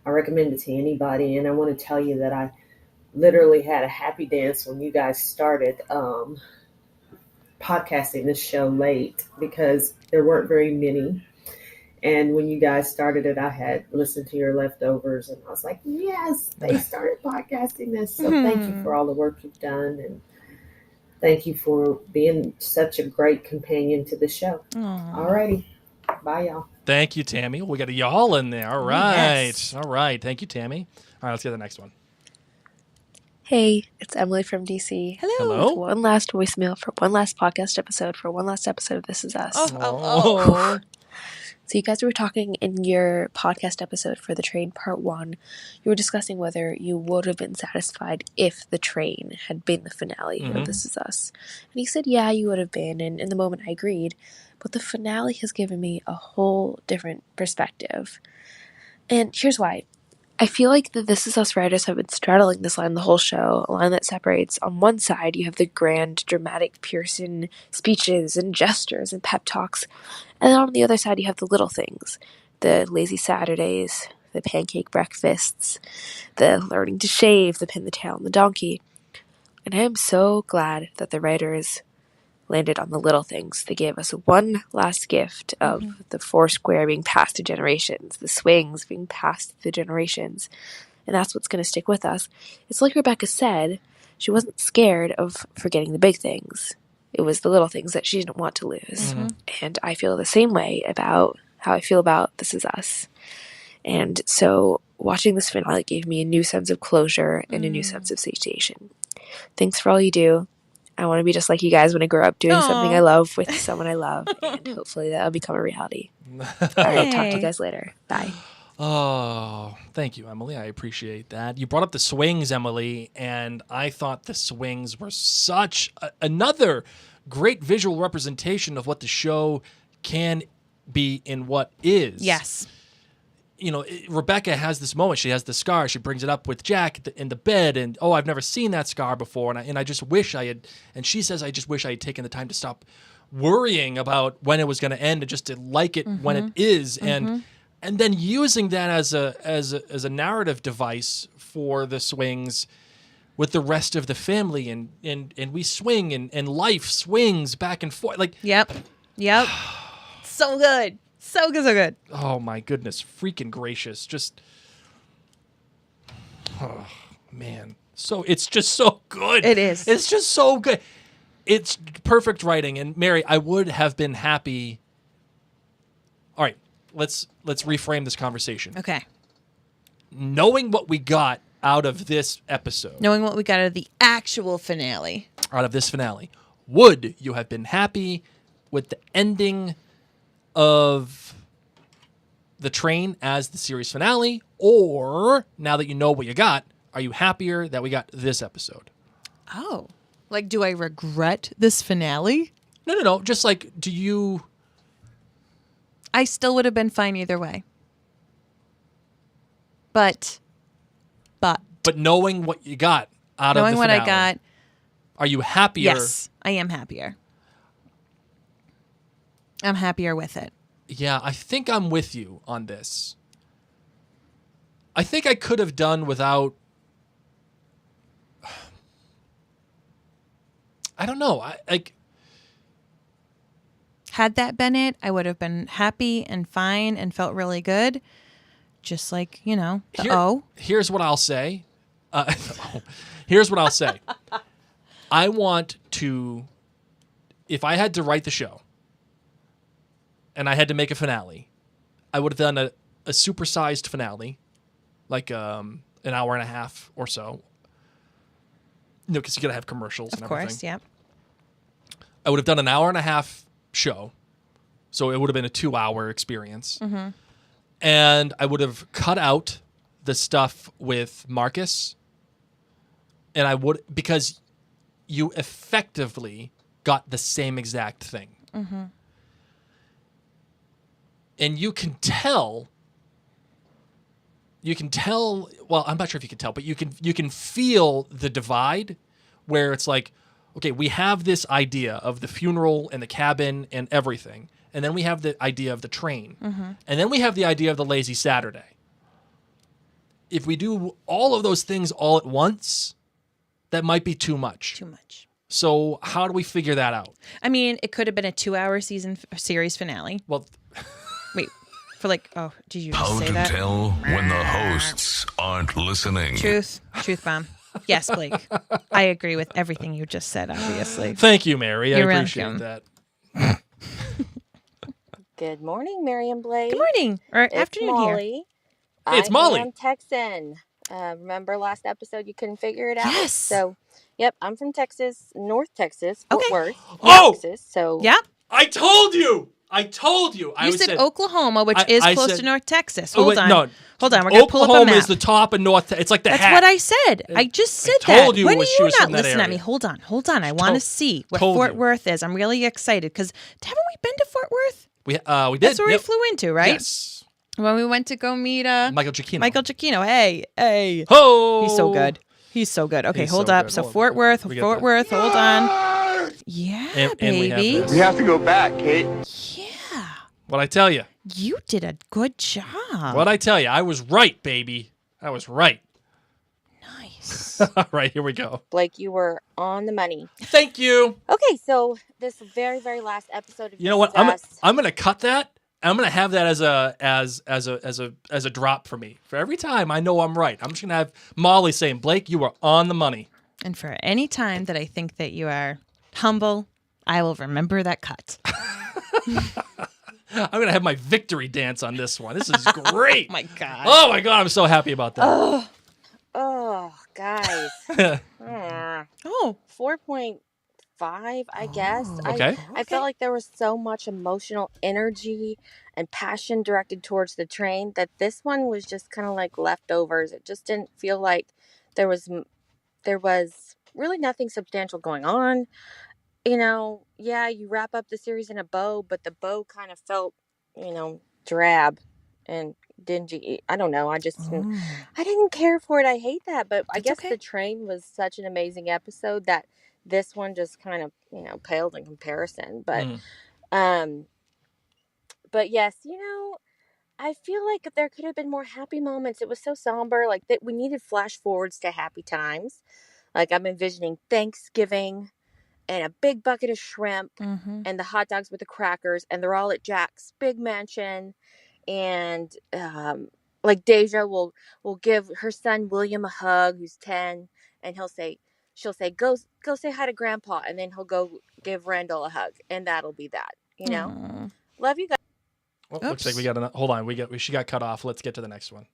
I recommend it to anybody. And I want to tell you that I literally had a happy dance when you guys started podcasting this show late because there weren't very many. And when you guys started it, I had listened to your leftovers, and I was like, yes, they started podcasting this. So thank you for all the work you've done, and thank you for being such a great companion to the show. Alrighty. Bye, y'all. Thank you, Tammy. We got a y'all in there. All right. Yes. All right. Thank you, Tammy. All right, let's get the next one. Hey, it's Emily from DC. Hello. Hello. One last voicemail for one last podcast episode for one last episode of This Is Us. Oh. So you guys were talking in your podcast episode for The Train Part 1. You were discussing whether you would have been satisfied if The Train had been the finale of This Is Us. And you said, yeah, you would have been. And in the moment I agreed. But the finale has given me a whole different perspective. And here's why. I feel like the This Is Us writers have been straddling this line the whole show, a line that separates, on one side, you have the grand, dramatic Pearson speeches and gestures and pep talks, and then on the other side, you have the little things, the lazy Saturdays, the pancake breakfasts, the learning to shave, the pin the tail on the donkey. And I am so glad that the writers landed on the little things. They gave us one last gift of the Foursquare being passed through generations, the swings being passed through generations, and that's what's going to stick with us. It's like Rebecca said, she wasn't scared of forgetting the big things. It was the little things that she didn't want to lose. And I feel the same way about how I feel about This Is Us. And so watching this finale gave me a new sense of closure and a new sense of satiation. Thanks for all you do. I want to be just like you guys when I grow up, doing something I love with someone I love, and hopefully that'll become a reality. All right, talk to you guys later. Bye. Oh, thank you, Emily. I appreciate that. You brought up the swings, Emily, and I thought the swings were such another great visual representation of what the show can be in what is. Yes. You know, Rebecca has this moment. She has the scar. She brings it up with Jack in the bed, and I've never seen that scar before, and I just wish I had. And she says, I just wish I had taken the time to stop worrying about when it was going to end and just to like it when it is, and then using that as a narrative device for the swings with the rest of the family, and we swing, and life swings back and forth. Like, Yep. So good. So good, so good. oh my goodness, freaking gracious. Just, oh man. So it's just so good. It is. It's just so good. It's perfect writing. And Mary, I would have been happy. All right, let's reframe this conversation. Okay. Knowing what we got out of this episode, Knowing what we got out of the actual finale. out of this finale, would you have been happy with the ending of the train as the series finale, or now that you know what you got, are you happier that we got this episode? Oh. Like, do I regret this finale? No. Just like, do you? I still would have been fine either way. But knowing what you got out of the knowing what finale, I got, are you happier? yes, I am happier. I'm happier with it. Yeah, I think I'm with you on this. I think I could have done without. I don't know. Had that been it, I would have been happy and fine and felt really good. Just like, Here's what I'll say. Here's what I'll say. I want to, if I had to write the show and I had to make a finale, I would have done a supersized finale, like an hour and a half or so. No, because you got to have commercials and everything. Of course, yeah. I would have done an hour and a half show, so it would have been a 2-hour experience. Mm-hmm. And I would have cut out the stuff with Marcus, and I would, because you effectively got the same exact thing. Mm-hmm. And you can tell, well, I'm not sure if you can tell, but you can feel the divide where it's like, okay, we have this idea of the funeral and the cabin and everything. And then we have the idea of the train. Mm-hmm. And then we have the idea of the lazy Saturday. If we do all of those things all at once, that might be too much. Too much. So how do we figure that out? I mean, it could have been a 2-hour series finale. Well, Wait, for like, oh, did you just How say to that? tell when the hosts aren't listening. Truth bomb. Yes, Blake. I agree with everything you just said, obviously. thank you, Mary. You're I appreciate welcome. that. Good morning, Mary and Blake. Good morning, or It's afternoon Molly. Hey, it's Molly. I am Texan. Remember last episode you couldn't figure it out? Yes. So, yep, I'm from Texas, North Texas, Fort Okay. Worth, Oh! Texas. So, here. Yeah. I told you. You said Oklahoma, which is I close said- to North Texas. Oh, Hold wait, on. no. Hold on. We're going to pull up a Oklahoma map. is the top of North. It's like the That's hat. what I said. I just said told that. you When she are you was not from that listening at me? area. Hold on. I want to see what told Fort you. Worth is. I'm really excited because haven't we been to Fort Worth? We did. That's where we Yep. flew into, right? Yes. When we went to go meet Michael Giacchino. Michael Giacchino. Hey. Ho! He's so good. He's so good. Okay, He's hold so up. good. So Hold on. Fort Worth, We get Fort that. Worth, hold on. Yeah, And we have baby. this. We have to go back, Kate. Yeah. What'd I tell you? You did a good job. What'd I tell you? I was right, baby. I was right. Nice. All right, here we go. Blake, you were on the money. Thank you. Okay, so this very, very last episode of You know what? This Is Us- I'm gonna cut that. I'm gonna have that as a drop for me. For every time I know I'm right, I'm just gonna have Molly saying, "Blake, you were on the money." And for any time that I think that you are humble, I will remember that cut. I'm gonna have my victory dance on this one. This is great. My God. Oh my God, I'm so happy about that. Oh, guys. Oh. 4.5, I guess. Okay. I felt like there was so much emotional energy and passion directed towards the train that this one was just kind of like leftovers. It just didn't feel like there was really nothing substantial going on. Yeah, you wrap up the series in a bow, but the bow kind of felt, drab and dingy. I don't know. I didn't care for it. I hate that, but I guess okay. the train was such an amazing episode that this one just kind of, paled in comparison. But, but yes, I feel like there could have been more happy moments. It was so somber, like that we needed flash forwards to happy times. Like I'm envisioning Thanksgiving and a big bucket of shrimp and the hot dogs with the crackers, and they're all at Jack's big mansion. And like Deja will give her son William a hug, who's 10, and she'll say, go say hi to Grandpa, and then he'll go give Randall a hug, and that'll be that. Love you guys. Well, looks like we got hold on. She got cut off. Let's get to the next one.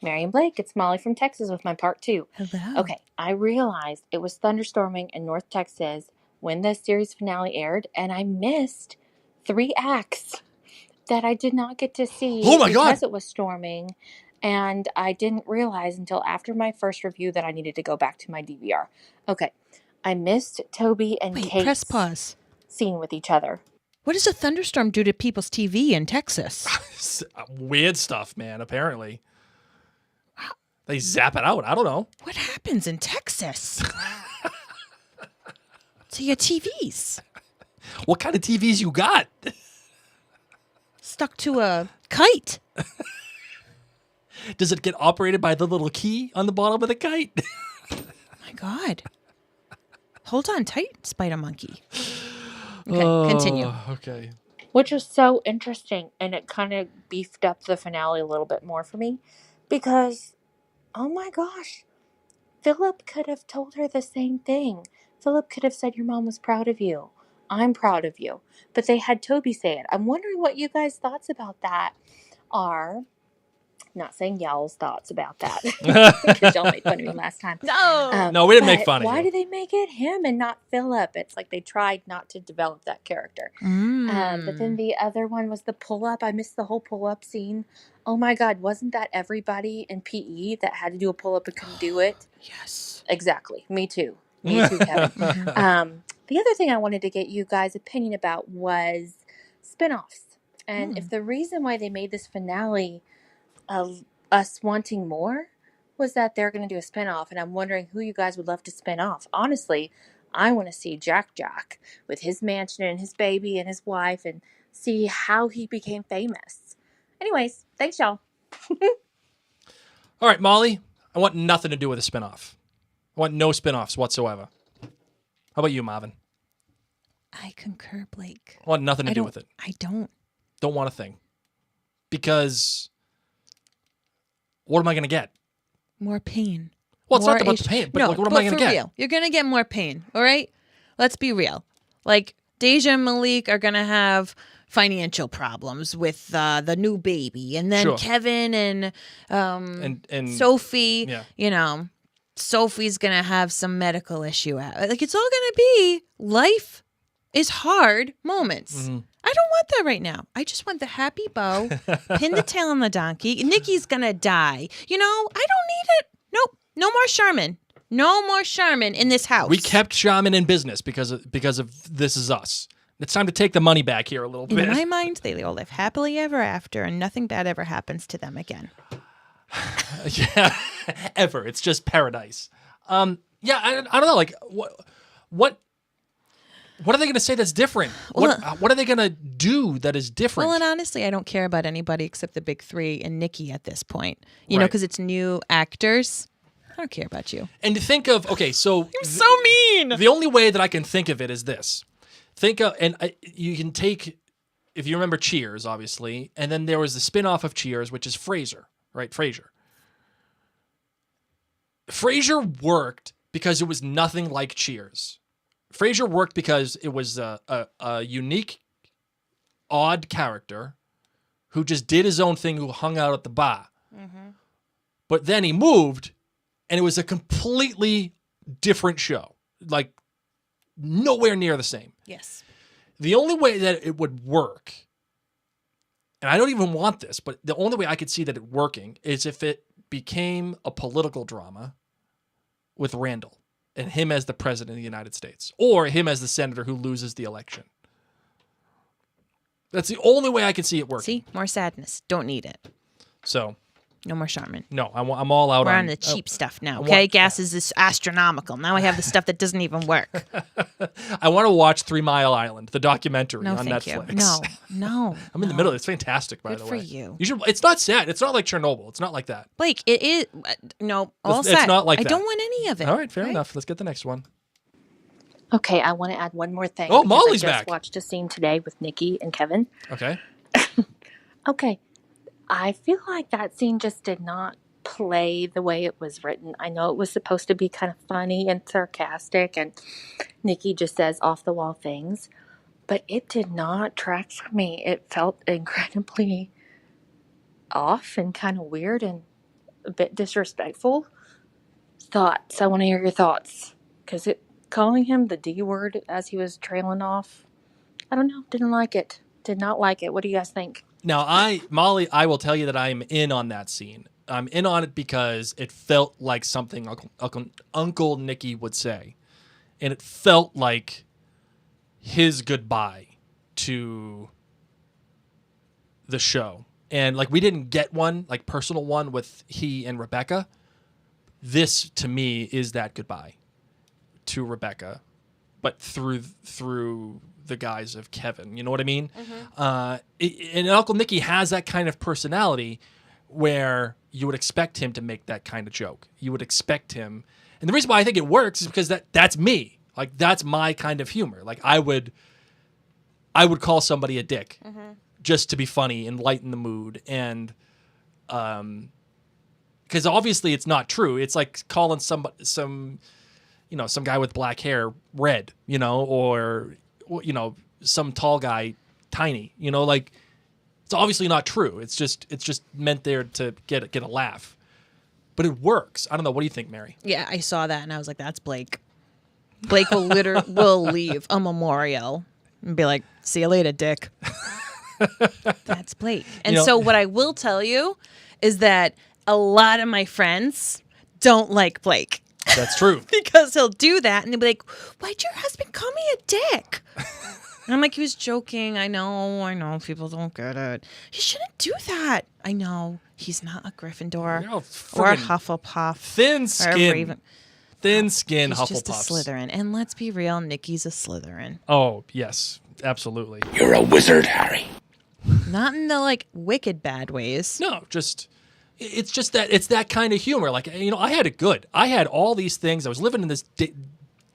Mary and Blake, it's Molly from Texas with my part 2. Hello. Okay, I realized it was thunderstorming in North Texas when the series finale aired, and I missed 3 acts that I did not get to see because it was storming, and I didn't realize until after my first review that I needed to go back to my DVR. Okay, I missed Toby and Kate's press pause. scene with each other. What does a thunderstorm do to people's TV in Texas? Weird stuff, man, apparently. They zap it out. I don't know. What happens in Texas? To your TVs? What kind of TVs you got? Stuck to a kite. Does it get operated by the little key on the bottom of the kite? My God. Hold on tight, Spider Monkey. Okay, continue. Okay. Which was so interesting, and it kind of beefed up the finale a little bit more for me because, oh my gosh, Philip could have told her the same thing. Philip could have said, your mom was proud of you. I'm proud of you. But they had Toby say it. I'm wondering what you guys' thoughts about that are. Not saying y'all's thoughts about that because y'all made fun of me last time. No, we didn't make fun of Why you. do they make it him and not Philip? It's like they tried not to develop that character. But then the other one was the pull-up. I missed the whole pull-up scene. Oh my God, wasn't that everybody in PE that had to do a pull-up and couldn't do it? Yes. Exactly. Me too, Kevin. The other thing I wanted to get you guys' opinion about was spinoffs. And if the reason why they made this finale of us wanting more was that they're going to do a spinoff, and I'm wondering who you guys would love to spin off. Honestly, I want to see Jack with his mansion and his baby and his wife and see how he became famous. Anyways, thanks y'all. All right, Molly, I want nothing to do with a spinoff. I want no spinoffs whatsoever. How about you, Marvin? I concur, Blake. I want nothing to do with it. I don't. Don't want a thing. Because what am I going to get? More pain. Well, it's More not about the pain, but no, like, what am I going to get? Real, you're going to get more pain, all right? Let's be real. Like, Deja and Malik are going to have financial problems with the new baby. And then Sure. Kevin and Sophie, Sophie's going to have some medical issue. Like, it's all going to be life is hard moments. Mm-hmm. I don't want that right now. I just want the happy bow, pin the tail on the donkey. Nikki's going to die. I don't need it. Nope. No more Charmin. No more Charmin in this house. We kept Shaman in business because of This Is Us. It's time to take the money back here a little bit. In my mind, they all live happily ever after, and nothing bad ever happens to them again. Yeah, ever. It's just paradise. Yeah, I don't know. Like, what are they going to say that's different? What are they going to do that is different? Well, and honestly, I don't care about anybody except the big three and Nikki at this point. You know, because it's new actors. I don't care about you. And to think of, okay, so... You're so mean! The only way that I can think of it is this. Think of, and you can take, if you remember Cheers, obviously, and then there was the spin-off of Cheers, which is Frasier, right? Frasier. Frasier worked because it was nothing like Cheers. Frasier worked because it was a unique, odd character who just did his own thing, who hung out at the bar. Mm-hmm. But then he moved, and it was a completely different show. Like, nowhere near the same. Yes. The only way that it would work, and I don't even want this, but the only way I could see that it working is if it became a political drama with Randall and him as the president of the United States, or him as the senator who loses the election. That's the only way I can see it working. See? More sadness. Don't need it. So... No more Charmin. No, I'm all out. We're on the cheap stuff now, okay? Gas is astronomical. Now I have the stuff that doesn't even work. I want to watch 3 Mile Island, the documentary on thank Netflix. You. No. I'm in the middle. It's fantastic, by Good the way. for you. You should. It's not sad. It's not like Chernobyl. It's not like that. Blake, it is. No, all It's set. not like I that. don't want any of it. All right, fair enough. Let's get the next one. Okay, I want to add one more thing. Oh, because Molly's I just back. watched a scene today with Nikki and Kevin. Okay. Okay, I feel like that scene just did not play the way it was written. I know it was supposed to be kind of funny and sarcastic, and Nikki just says off the wall things, but it did not track for me. It felt incredibly off and kind of weird and a bit disrespectful. Thoughts. I want to hear your thoughts, because calling him the D word as he was trailing off, I don't know. Didn't like it. Did not like it. What do you guys think? Now, Molly, I will tell you that I am in on that scene. I'm in on it because it felt like something Uncle Nicky would say. And it felt like his goodbye to the show. And like we didn't get one, like personal one with he and Rebecca. This, to me, is that goodbye to Rebecca, but through the guise of Kevin. You know what I mean? Mm-hmm. And Uncle Nicky has that kind of personality where you would expect him to make that kind of joke. You would expect him. And the reason why I think it works is because that's me. Like, that's my kind of humor. Like, I would call somebody a dick just to be funny and lighten the mood. And because obviously it's not true. It's like calling some guy with black hair red, or some tall guy tiny, like it's obviously not true. It's just meant there to get a laugh, but it works. I don't know. What do you think, Mary? Yeah, I saw that and I was like, that's Blake. Blake will leave a memorial and be like, see you later, dick. That's Blake. And so what I will tell you is that a lot of my friends don't like Blake. That's true. Because he'll do that and they'll be like, why'd your husband call me a dick? And I'm like, he was joking. I know. People don't get it. He shouldn't do that. I know. He's not a Gryffindor or a Hufflepuff. Thin skin. Thin skin He's Hufflepuffs. just a Slytherin. And let's be real, Nikki's a Slytherin. Oh, yes. Absolutely. You're a wizard, Harry. Not in the, wicked bad ways. No, it's just that it's that kind of humor. Like, I had it good. I had all these things. I was living in this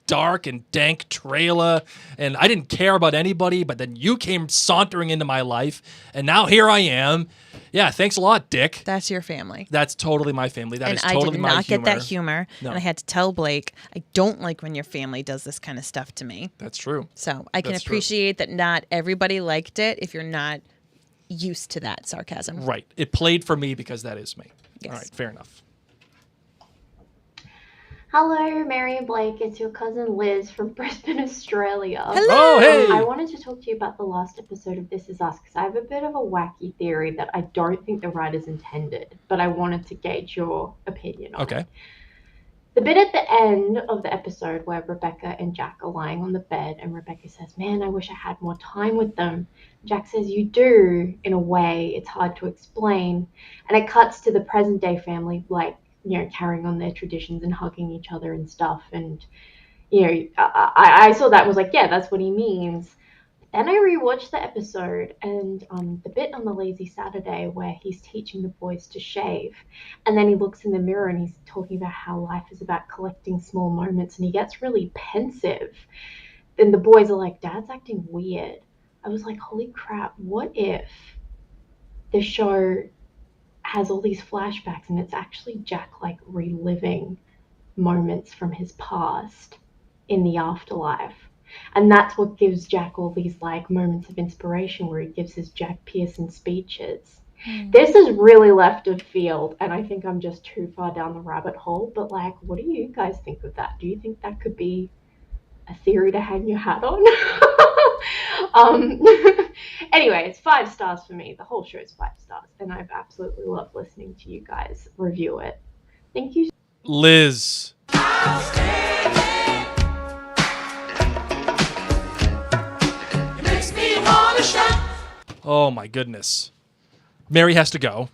dark and dank trailer, and I didn't care about anybody, but then you came sauntering into my life, and now here I am. Yeah, thanks a lot, Dick. That's your family. That's totally my family. That is I totally did my not humor. get that humor, No. and I had to tell Blake, I don't like when your family does this kind of stuff to me. That's true. So I can That's appreciate that not everybody liked it if you're not used to that sarcasm. Right. It played for me because that is me. Yes. All right, fair enough. Hello, Mary and Blake. It's your cousin Liz from Brisbane, Australia. Hello. Oh, hey. I wanted to talk to you about the last episode of This Is Us because I have a bit of a wacky theory that I don't think the writers intended, but I wanted to gauge your opinion on it. Okay. The bit at the end of the episode where Rebecca and Jack are lying on the bed and Rebecca says, man, I wish I had more time with them. Jack says, you do, in a way. It's hard to explain. And it cuts to the present day family, like, carrying on their traditions and hugging each other and stuff. And, I saw that and was like, yeah, that's what he means. Then I rewatched the episode and the bit on the Lazy Saturday where he's teaching the boys to shave, and then he looks in the mirror and he's talking about how life is about collecting small moments, and he gets really pensive. Then the boys are like, Dad's acting weird. I was like, holy crap, what if the show has all these flashbacks and it's actually Jack like reliving moments from his past in the afterlife? And that's what gives Jack all these like moments of inspiration where he gives his Jack Pearson speeches. This is really left of field, and I think I'm just too far down the rabbit hole. But like, what do you guys think of that? Do you think that could be a theory to hang your hat on? Anyway, it's 5 stars for me. The whole show is 5 stars, and I've absolutely loved listening to you guys review it. Thank you, Liz. Oh my goodness. Mary has to go.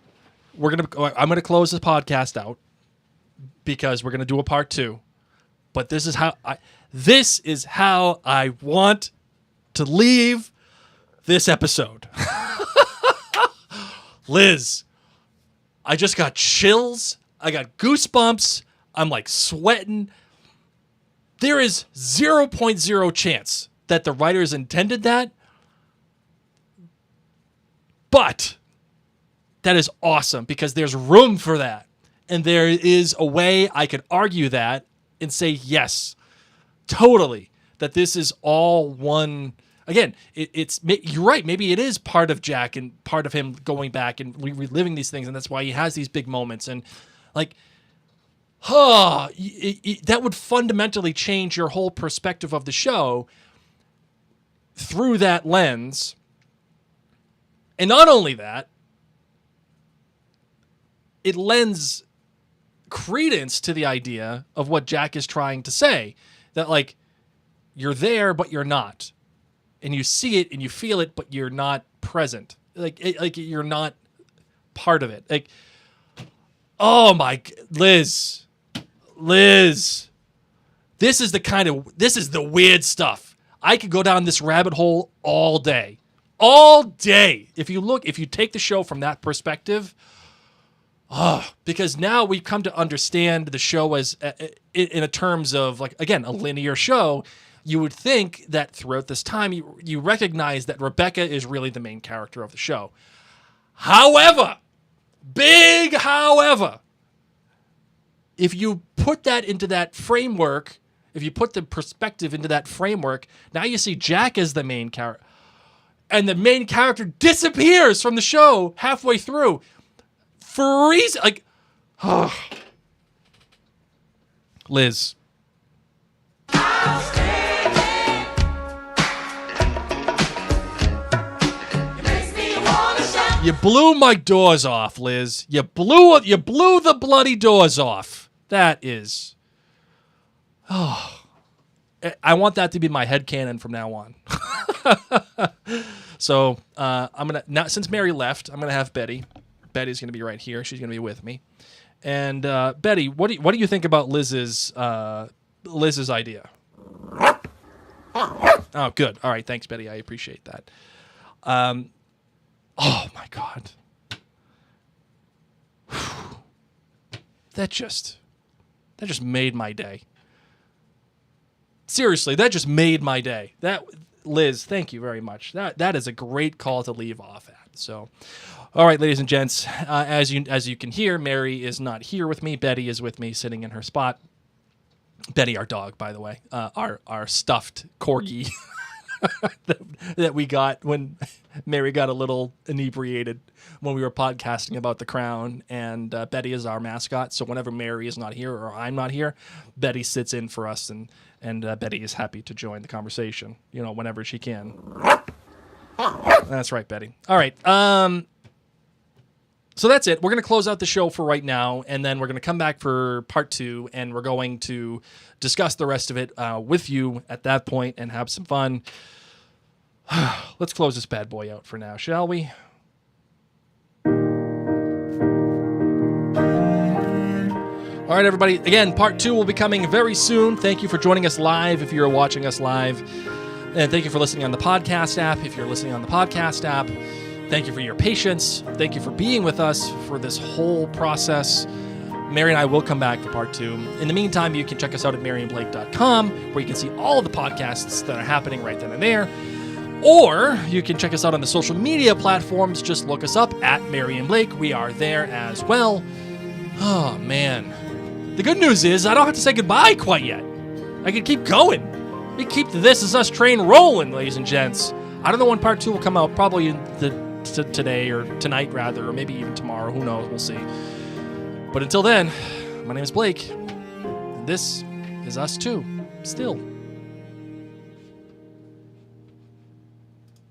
I'm gonna close the podcast out because we're gonna do a part 2. But this is how I want to leave this episode. Liz, I just got chills. I got goosebumps. I'm like sweating. There is 0.0 chance that the writers intended that. But that is awesome because there's room for that. And there is a way I could argue that and say, yes, totally, that this is all one. Again, you're right. Maybe it is part of Jack and part of him going back and reliving these things. And that's why he has these big moments. And like, that would fundamentally change your whole perspective of the show through that lens. And not only that, it lends credence to the idea of what Jack is trying to say. That, like, you're there, but you're not. And you see it and you feel it, but you're not present. Like you're not part of it. Like, oh my, Liz. This is the weird stuff. I could go down this rabbit hole all day. If you take the show from that perspective, because now we come to understand the show as in a terms of, like, again, a linear show. You would think that throughout this time you recognize that Rebecca is really the main character of the show. However, if you put that into that framework, if you put the perspective into that framework, now you see Jack as the main character. And the main character disappears from the show halfway through for a reason. Like, Liz. You blew my doors off, Liz. You blew the bloody doors off. That is. I want that to be my headcanon from now on. So I'm gonna now, since Mary left, I'm gonna have Betty. Betty's gonna be right here. She's gonna be with me. And Betty, what do you think about Liz's idea? Oh, good. All right, thanks, Betty. I appreciate that. Oh my God. That just made my day. Seriously, that just made my day. That, Liz, thank you very much. That is a great call to leave off at. So, all right, ladies and gents, as you can hear, Mary is not here with me. Betty is with me, sitting in her spot. Betty, our dog, by the way, our stuffed corgi that we got when Mary got a little inebriated when we were podcasting about The Crown, and Betty is our mascot. So whenever Mary is not here or I'm not here, Betty sits in for us, and Betty is happy to join the conversation, whenever she can. That's right, Betty. All right. So that's it. We're going to close out the show for right now, and then we're going to come back for part 2, and we're going to discuss the rest of it with you at that point and have some fun. Let's close this bad boy out for now, shall we? All right, everybody. Again, part 2 will be coming very soon. Thank you for joining us live if you're watching us live. And thank you for listening on the podcast app if you're listening on the podcast app. Thank you for your patience. Thank you for being with us for this whole process. Mary and I will come back for part 2. In the meantime, you can check us out at maryandblake.com, where you can see all of the podcasts that are happening right then and there. Or you can check us out on the social media platforms. Just look us up at Mary and Blake. We are there as well. Oh, man. The good news is I don't have to say goodbye quite yet. I can keep going. We keep the This Is Us train rolling, ladies and gents. I don't know when part 2 will come out. Probably today or tonight, rather, or maybe even tomorrow. Who knows? We'll see. But until then, my name is Blake. This is Us Too. Still.